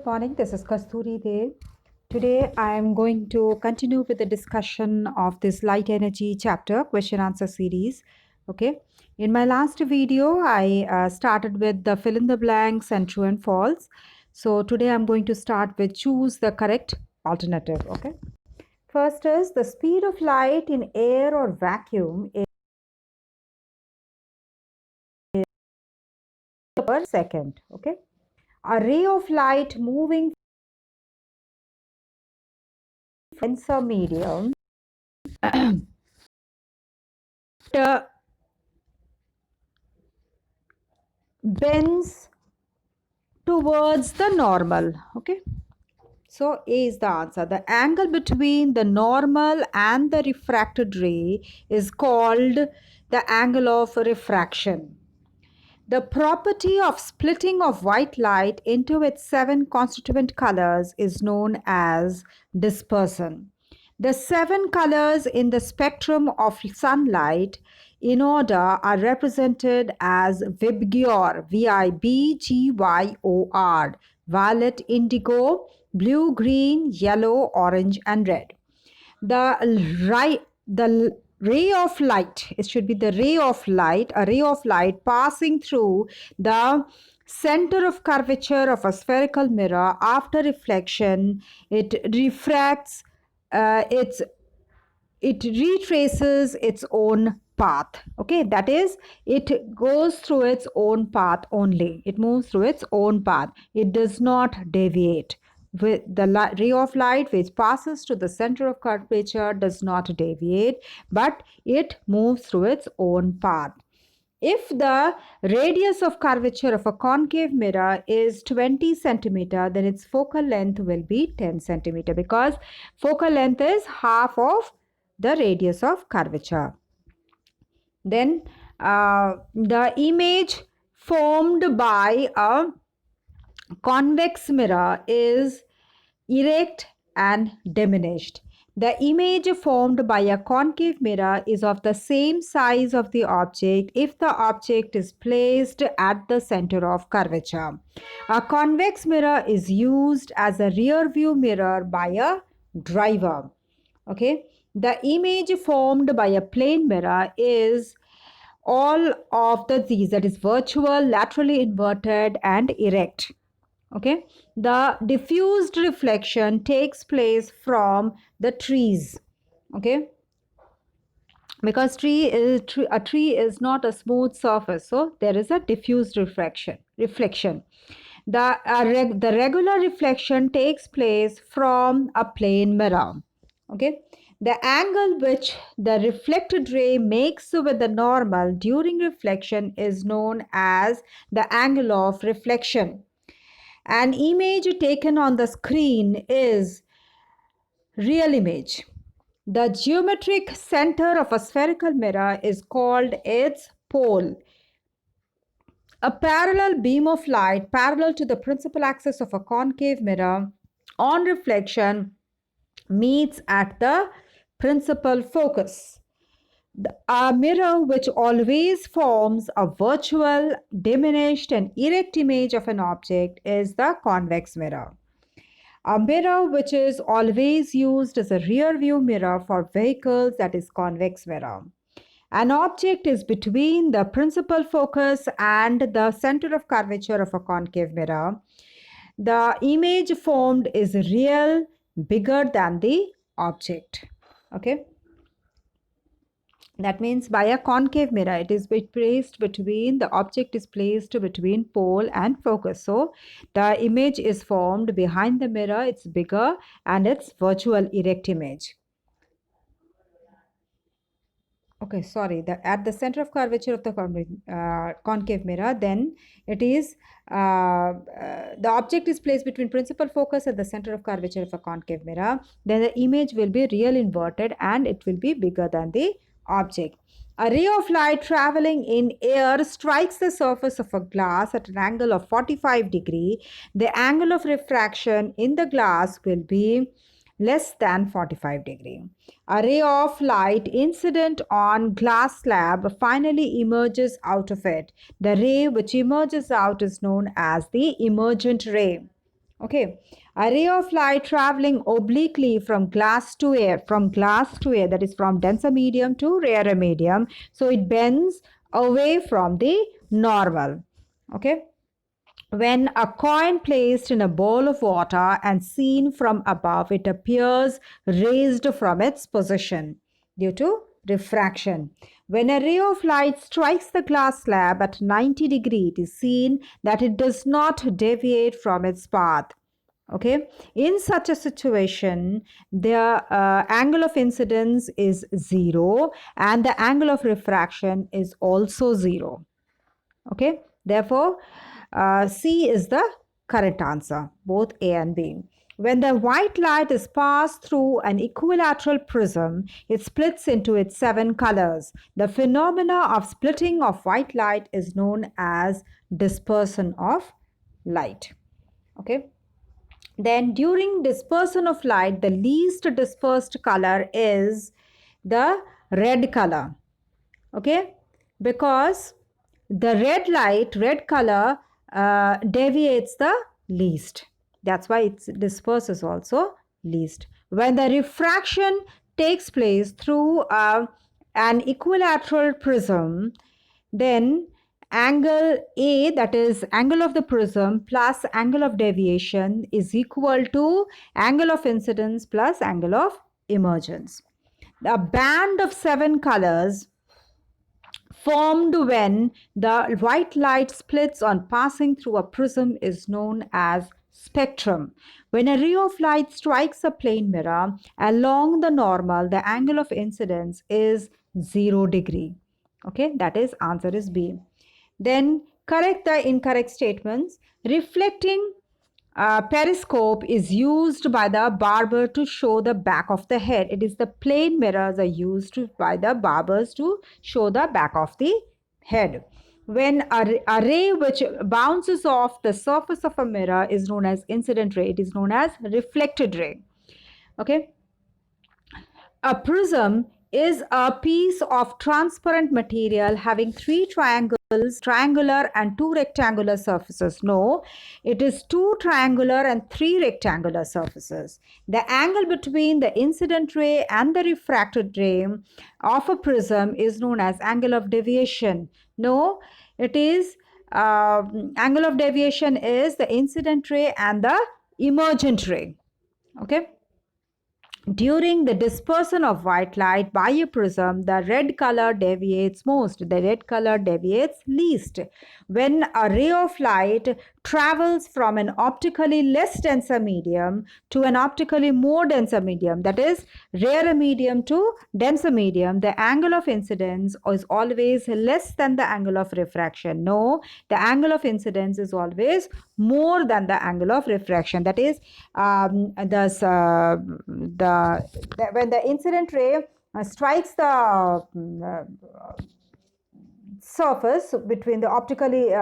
Good morning, this is Kasturi Dev. Today I am going to continue with the discussion of this light energy chapter question answer series. Okay, in my last video I started with the fill in the blanks and true and false. So today I'm going to start with choose the correct alternative. Okay, first is the speed of light in air or vacuum is per second. Okay, a ray of light moving denser medium bends towards the normal. Okay, so A is the answer. The angle between the normal and the refracted ray is called the angle of refraction. The property of splitting of white light into its 7 constituent colors is known as dispersion. The 7 colors in the spectrum of sunlight in order are represented as Vibgyor, Vibgyor, violet, indigo, blue, green, yellow, orange, and red. The ray of light, it should be the ray of light, a ray of light passing through the center of curvature of a spherical mirror after reflection, it refracts it retraces its own path. Okay, that is, it goes through its own path only. It moves through its own path. It does not deviate. With the ray of light which passes to the center of curvature does not deviate, but it moves through its own path. If the radius of curvature of a concave mirror is 20 centimeter, then its focal length will be 10 centimeter, because focal length is half of the radius of curvature. Then the image formed by a convex mirror is erect and diminished. The image formed by a concave mirror is of the same size of the object if the object is placed at the center of curvature. A convex mirror is used as a rear view mirror by a driver. Okay, the image formed by a plane mirror is all of these, that is virtual, laterally inverted, and erect. Okay, the diffused reflection takes place from the trees. Okay, because a tree is not a smooth surface, so there is a diffused reflection. The regular reflection takes place from a plane mirror. Okay, the angle which the reflected ray makes with the normal during reflection is known as the angle of reflection. An image taken on the screen is real image. The geometric center of a spherical mirror is called its pole. A parallel beam of light parallel to the principal axis of a concave mirror on reflection meets at the principal focus. A mirror which always forms a virtual, diminished, and erect image of an object is the convex mirror. A mirror which is always used as a rear view mirror for vehicles, that is convex mirror. An object is between the principal focus and the center of curvature of a concave mirror. The image formed is real, bigger than the object. Okay. That means by a concave mirror, it is placed between, the object is placed between pole and focus. So the image is formed behind the mirror, it's bigger, and it's virtual erect image. Okay, sorry, at the center of curvature of the concave mirror, then it is, the object is placed between principal focus and the center of curvature of a concave mirror. Then the image will be real inverted and it will be bigger than the object. A ray of light traveling in air strikes the surface of a glass at an angle of 45 degree. The angle of refraction in the glass will be less than 45 degree. A ray of light incident on glass slab finally emerges out of it. The ray which emerges out is known as the emergent ray. Okay, a ray of light traveling obliquely from glass to air, that is from denser medium to rarer medium. So it bends away from the normal. Okay. When a coin placed in a bowl of water and seen from above, it appears raised from its position due to refraction. When a ray of light strikes the glass slab at 90 degrees, it is seen that it does not deviate from its path. Okay, in such a situation, the angle of incidence is 0 and the angle of refraction is also 0. Okay, therefore, C is the correct answer, both A and B. When the white light is passed through an equilateral prism, it splits into its 7 colors. The phenomena of splitting of white light is known as dispersion of light. Okay. Then during dispersion of light, the least dispersed color is the red color. Okay, because the red color deviates the least. That's why it disperses also least. When the refraction takes place through an equilateral prism, then angle A, that is angle of the prism plus angle of deviation, is equal to angle of incidence plus angle of emergence. A band of 7 colors formed when the white light splits on passing through a prism is known as spectrum. When a ray of light strikes a plane mirror along the normal, the angle of incidence is 0 degree. Okay, that is answer is B. Then correct the incorrect statements. Reflecting periscope is used by the barber to show the back of the head. It is the plane mirrors are used by the barbers to show the back of the head. When a ray which bounces off the surface of a mirror is known as incident ray. It is known as reflected ray. Okay. A prism is a piece of transparent material having 3 triangular and 2 rectangular surfaces. No, it is 2 triangular and 3 rectangular surfaces. The angle between the incident ray and the refracted ray of a prism is known as angle of deviation. No, it is angle of deviation is the incident ray and the emergent ray. Okay. During the dispersion of white light by a prism, the red color deviates most. The red color deviates least. When a ray of light travels from an optically less denser medium to an optically more denser medium, that is rarer medium to denser medium, the angle of incidence is always less than the angle of refraction. No, the angle of incidence is always more than the angle of refraction. That is, when the incident ray strikes the surface between the optically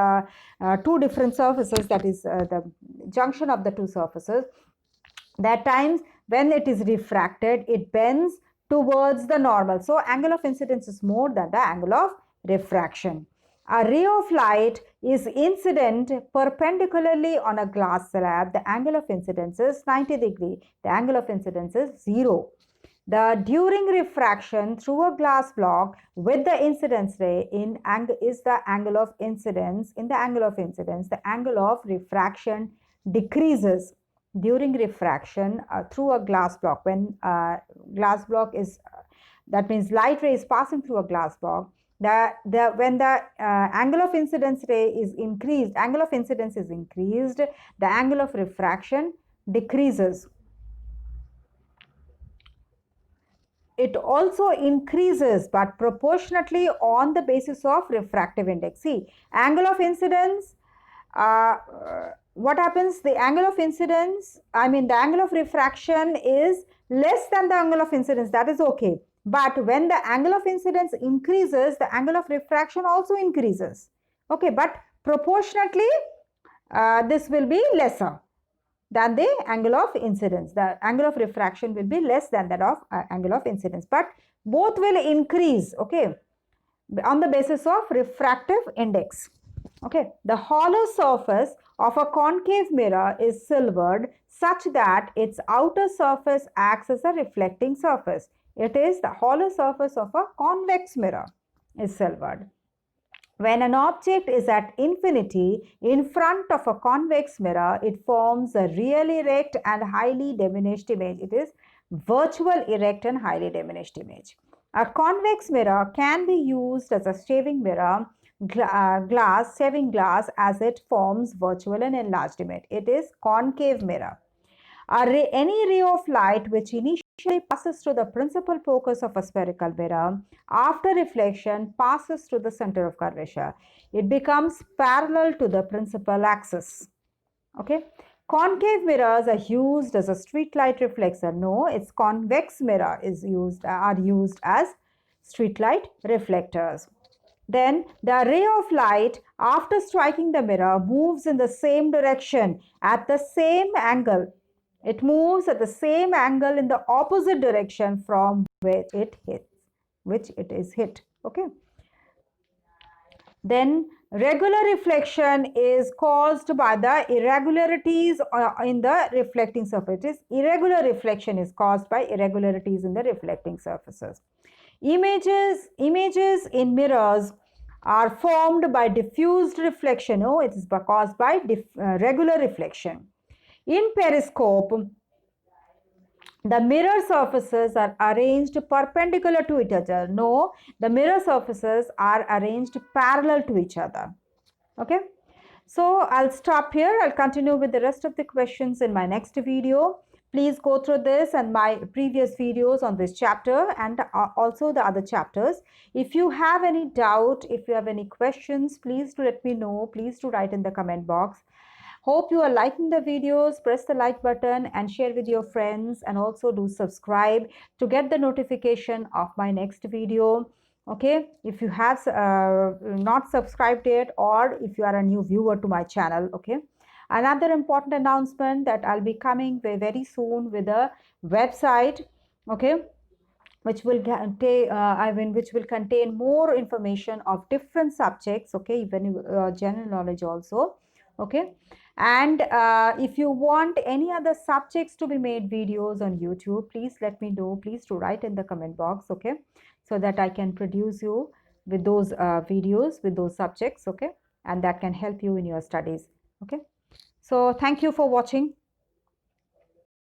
two different surfaces, that is the junction of the two surfaces, that times when it is refracted, it bends towards the normal. So angle of incidence is more than the angle of refraction. A ray of light is incident perpendicularly on a glass slab. The angle of incidence is 90 degree. The angle of incidence is 0. During refraction through a glass block with the incidence ray in angle is the angle of incidence. In the angle of incidence, the angle of refraction decreases during refraction through a glass block. When glass block is, that means light ray is passing through a glass block, when the angle of incidence ray is increased, angle of incidence is increased, the angle of refraction decreases. It also increases, but proportionately on the basis of refractive index. See, angle of incidence, what happens? The angle of incidence, the angle of refraction is less than the angle of incidence. That is okay. But when the angle of incidence increases, the angle of refraction also increases. Okay, but proportionately, this will be lesser than the angle of incidence. The angle of refraction will be less than that of angle of incidence. But both will increase, okay, on the basis of refractive index. Okay, the hollow surface of a concave mirror is silvered such that its outer surface acts as a reflecting surface. It is the hollow surface of a convex mirror is silvered. When an object is at infinity in front of a convex mirror, it forms a real erect and highly diminished image. It is virtual erect and highly diminished image. A convex mirror can be used as a shaving mirror, shaving glass, as it forms virtual and enlarged image. It is concave mirror. Any ray of light which initially passes through the principal focus of a spherical mirror, after reflection passes through the center of curvature. It becomes parallel to the principal axis. Okay. Concave mirrors are used as a street light reflector. No, its convex mirror are used as street light reflectors. Then the ray of light after striking the mirror moves in the same direction at the same angle. It moves at the same angle in the opposite direction from where it hits, which it is hit. Okay. Then regular reflection is caused by the irregularities in the reflecting surfaces. Irregular reflection is caused by irregularities in the reflecting surfaces. Images in mirrors are formed by diffused reflection. Oh, it is caused by regular reflection. In periscope, the mirror surfaces are arranged perpendicular to each other. No, the mirror surfaces are arranged parallel to each other. Okay. So I'll stop here. I'll continue with the rest of the questions in my next video. Please go through this and my previous videos on this chapter and also the other chapters. If you have any doubt, if you have any questions, please do let me know. Please do write in the comment box. Hope you are liking the videos. Press the like button and share with your friends, and also do subscribe to get the notification of my next video. Okay, if you have not subscribed yet, or if you are a new viewer to my channel. Okay, another important announcement that I'll be coming very soon with a website. Okay, which will which will contain more information of different subjects. Okay, even general knowledge also. Okay, and if you want any other subjects to be made videos on YouTube, please let me know. Please do write in the comment box. Okay, so that I can produce you with those videos with those subjects. Okay, and that can help you in your studies. Okay, so thank you for watching.